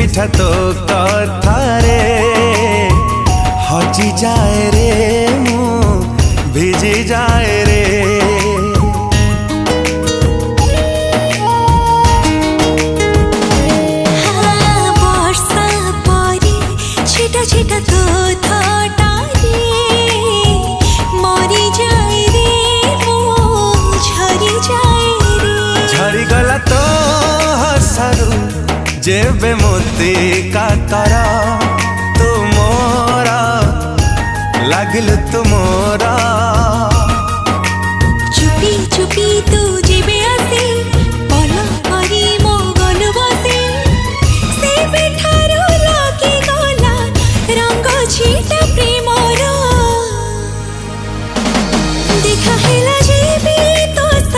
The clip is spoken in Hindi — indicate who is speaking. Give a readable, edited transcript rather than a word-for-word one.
Speaker 1: मिठा तो कथारे हजी जाए रे मु भिजी जाए रे।
Speaker 2: वर्षा परी छिटा छिटा तो थटारे मरी जाए रे मु झरी जाए रे।
Speaker 1: झरी गला तो हसारू जेबे मोती कातर तुमोरा लागिल तुमोरा।